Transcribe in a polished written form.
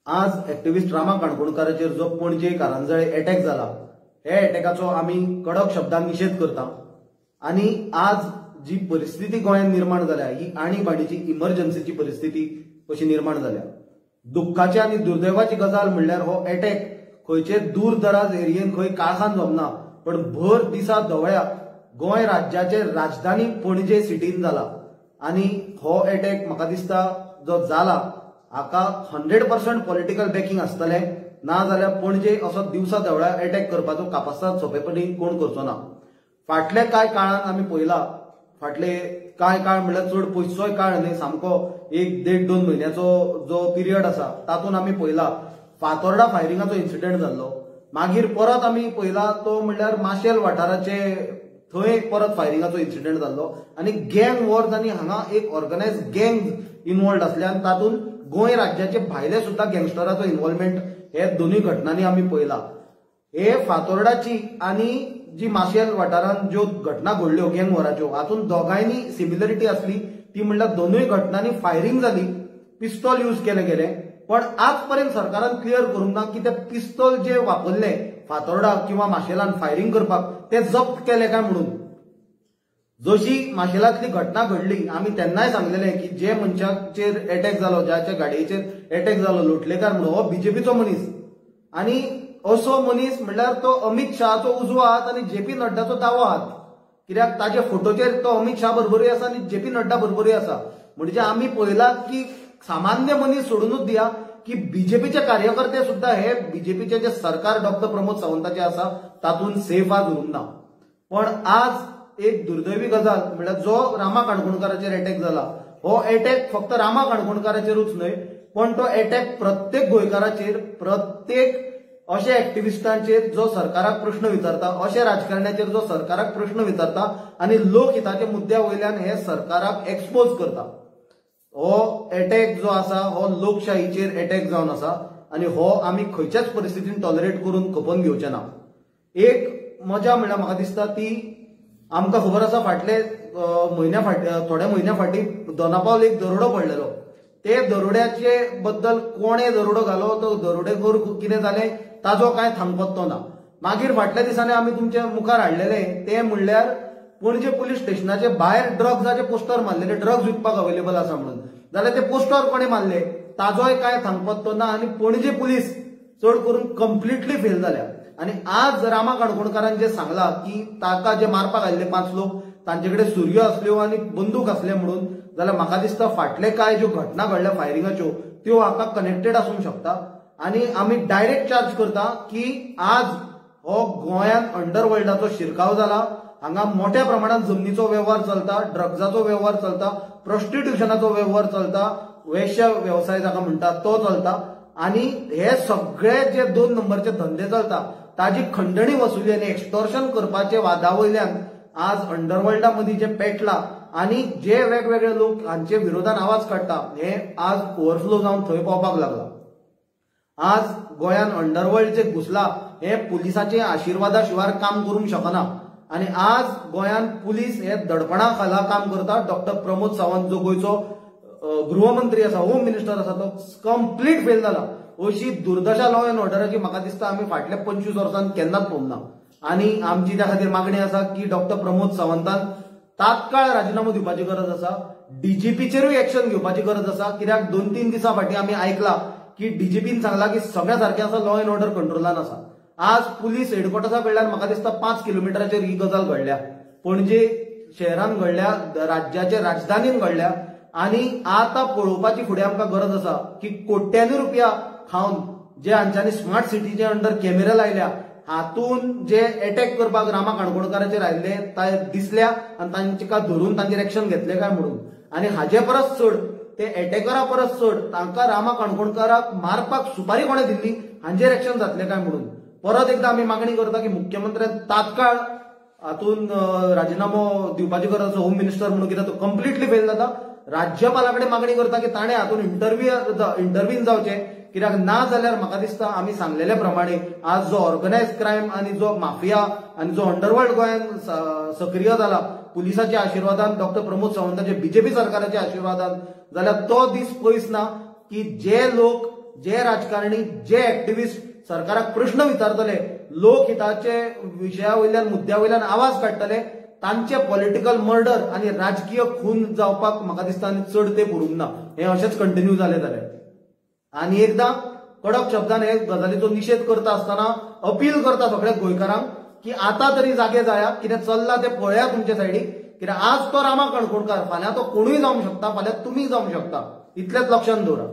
आज एक्टिव्हिस्ट रामा काणकोणकाराचेर जो पणजे कारंजळे अटॅक जाला हे अटॅकाचो आमी कडक शब्दांत निषेध करता आणि आज जी परिस्थिती गोंयांत निर्माण जाल्या ही आणीबाणीची इमर्जन्सीची परिस्थिती कशी निर्माण जाल्या। दुःखाची आणि दुर्दैवाची गजाल म्हणल्यार हो अटॅक खंयचे दूर दराज एरियेन खंय काळखान जमना पण भर दिसा धवळ्या गोंय राज्याचे राजधानी पणजे सिटीन जाला आणि हो अटॅक म्हाका दिसता जो जाला हाका 100% पॉलिटिकल बॅकिंग आसतले ना जाल्यार पणजे असो दिवसा धवळ्या अटॅक करपाचो कापास्ताद सोंपेपणी कोण करचो ना। फाटले कांय काळान आमी पळयला फाटले कांय काळ म्हणल्यार चड पयसोय काळ न्ही सामको 1-1.5-2 म्हयन्याचो जो पिरियड आसा तातूंत आमी पळयला फातोर्डा फायरिंगाचो इन्सिडेंट जाल्लो मागीर परत आमी पळयला तो म्हणल्यार माशेल वाठाराचे थंय परत फायरिंगाचो इन्सिडेंट जाल्लो आणि गँग वॉर्स आणि हांगा एक ऑर्गनायज गँग इन्वॉल्ड आसल्यान तातूंत गोंय राज्याचे भायले सुद्धा गँगस्टराचो इन्वॉल्वमेंट हे दोनूय घटनांनी आमी पळयला। हे फातोर्डाची आणि जी माशेल वाठारांत ज्यो घटना घडल्यो गँग वॉराच्यो हातूंत दोगांयनी सिमिलरिटी आसली ती म्हणल्यार दोनूय घटनांनी फायरिंग जाली पिस्तॉल यूज केले गेले पण आज पर्यंत सरकारान क्लियर करूंक ना की ते पिस्तॉल जे वापरले फातोर्डा किंवा माशेलान फायरिंग करपाक ते जप्त केले काय म्हणून। जशी माशेलांतली घटना घडली आमी तेन्नाय सांगलेले की जे मनशाचेर अटॅक जालो ज्याच्या गाडयेचेर अटॅक जालो लोटलेकार म्हणून हो बीजेपीचो मनीस आणि असो मनीस म्हणल्यार तो अमित शहाचो उजवो हात आणि जेपी नड्डाचो दावो हात कित्याक ताजे फोटोचेर तो अमित शहा बरोबरूय आसा आणि जेपी नड्डा बरोबरूय आसा म्हणजे आमी पळयला की सामान्य मनीस सोडूनच दिया की बीजेपीचे कार्यकर्ते सुद्धा हे बीजेपीचे जे सरकार डॉक्टर प्रमोद सावंताचे आसा तातूंत सेफ आज उरूंक ना। पण आज एक दुर्दैवी गजाल म्हणल्यार जो रामा काणकोणकाराचेर अटॅक जाला हो अटॅक फक्त रामा काणकोणकाराचेरूच न्हय पण तो अटॅक प्रत्येक गोंयकाराचेर प्रत्येक अशा एक्टिव्हिस्टांचेर जो सरकाराक प्रश्न विचारता अशा राजकारण्याचेर जो सरकाराक प्रश्न विचारता आणि लोकहिताच्या मुद्द्या वयल्यान हे सरकाराक एक्सपोज करता। हो अटॅक जो आसा हो लोकशाहीचेर अटॅक जावन आसा आणि हो आमी खंयच्याच परिस्थितीन टॉलरेट करून खपोवन घेवचे ना। एक मजा म्हणल्यार म्हाका दिसता ती आमकां खबर आसा फाटले थोड्या म्हयन्या फाटी दोनापावल एक दरोडो पडलेलो ते दरोड्याचे बद्दल कोणे दरोडो घालो तो दरोडेखोर कितें जालें ताजो कांय थांगपत्तो ना। मागीर फाटल्या दिसांनी आमी तुमचे मुखार हाडलेले ते म्हणल्यार पणजे पुलीस स्टेशनाचे भायर ड्रग्साचे पोस्टर मारलेले ड्रग्स विकपाक अवेलेबल आसा म्हणून जाल्यार ते पोस्टर कोणे मारले ताजोय काय थांगपत्तो ना आणि पणजे पुलीस चड करून कंप्लिटली फेल जाल्या। आणि आज रामा काणकोणकारान जे सांगला की ताका जे मारपाक आयिल्ले 5 लोक तांचे कडेन सुरयो आसल्यो आणि बंदूक आसले म्हणून जाल्यार म्हाका दिसता फाटले काय ज्यो घटना घडल्या फायरिंगाच्यो त्यो हाका कनेक्टेड आसूंक शकता आणि आमी डायरेक्ट चार्ज करता की आज हो गोंयांत अंडरवर्ल्डाचो शिरकाव जाला हांगा मोठ्या प्रमाणात जमनीचो व्यवहार चलता ड्रग्साचो व्यवहार चलता प्रॉस्टिट्युशनाचो व्यवहार चलता वेश्या व्यवसाय जाका म्हणटात तो चलता आणि हे सगळे जे 2 नंबरचे धंदे चलता ताजी खंडणी वसुली आणि एक्सटॉर्शन करपाचे वादावयल्यान आज अंडरवर्ल्डा मदीं जे पेटला आणि जे वेगवेगळे लोक हांचे विरोधान आवाज काडटा हे आज ओव्हरफ्लो जावन थंय पावपाक लागला। आज गोंयान अंडरवर्ल्ड जे घुसला हे पुलिसाचे आशिर्वादा शिवाय काम करूंक शकना आणि आज गोंयान पुलीस हे दडपणा खाला काम करता। डॉक्टर प्रमोद सावंत जो गोंयचो गृहमंत्री आसा होम मिनिस्टर आसा तो कंप्लीट फेल जाला। अशी दुर्दशा लॉ अँड ऑर्डराची म्हाका दिसता आमी फाटल्या 25 वर्सांत केन्नाच पळोवंक ना आणि आमची त्या खातीर मागणी आसा की डॉक्टर प्रमोद सावंतान तात्काळ राजीनामो दिवपाची गरज आसा डीजीपीचेरूय एक्शन घेवपाची गरज आसा कित्याक 2-3 दिसां फाटीं आमी आयकला की डीजीपीन सांगला की सगळ्या सारकें आसा लॉ अँड ऑर्डर कंट्रोलान आसा। आज पुलीस हेडक्वॉर्टर्सा कडल्यान म्हाका दिसता 5 किलोमिटराचेर ही गजाल घडल्या पणजे शहरान घडल्या राज्याच्या राजधानीन घडल्या आणि आता पळोवपाची फुडें आमकां गरज आसा की कोट्यांनी रुपया खावन जे हांच्यांनी स्मार्ट सिटीचे अंडर कॅमेरा लायल्या हातून जे अटॅक करपाक रामा काणकोणकाराचेर आयिल्ले ते दिसल्या आणि तांकां धरून तांचेर एक्शन घेतले काय म्हणून आणि हाजे परस चड ते अटॅकरा परस चड तांकां रामा काणकोणकाराक मारपाक सुपारी कोणे दिल्ली हांचेर एक्शन जातले काय म्हणून परत एकदा आमी मागणी करता की मुख्यमंत्र्यान तात्काळ हातून राजीनामो दिवपाची गरज आसा होम मिनिस्टर म्हणून कित्याक तो कंप्लिटली फेल जाता। राज्यपालाकडे मागणी करता की ताणें हातून इंटरव्हीन जावचें कित्याक ना जाल्यार म्हाका दिसता आमी सांगलेल्या प्रमाणे आज जो ऑर्गनायज क्रायम आणि जो माफिया आणि जो अंडरवर्ल्ड गोंयान सक्रिय जाला पुलिसाच्या आशिर्वादान डॉक्टर प्रमोद सावंताच्या बीजेपी सरकाराच्या आशिर्वादान जाल्यार तो दीस पयस ना की जे लोक जे राजकारणी जे एक्टिव्हिस्ट सरकाराक प्रश्न विचारतले लोकहिताचे विशया वयल्यान मुद्द्या वयल्यान आवाज काडटले तांचे पॉलिटिकल मर्डर आणि राजकीय खून जावपाक म्हाका दिसता चड ते पडूंक ना हे असेच कंटिन्यू जाले जाल्यार आनी एकदा कडक शब्दान हे गजालीचो निषेध करता आसतना अपील करता सगळ्या गोंयकारांक की आता तरी जागे जाया कितें चल्ला ते पळया तुमचे सायडीक कित्याक आज तो रामा कणकोणकार फाल्यां तो कोणूय जावंक शकता फाल्यां तुमी जावंक शकता इतलेंच लक्षांत दवरा.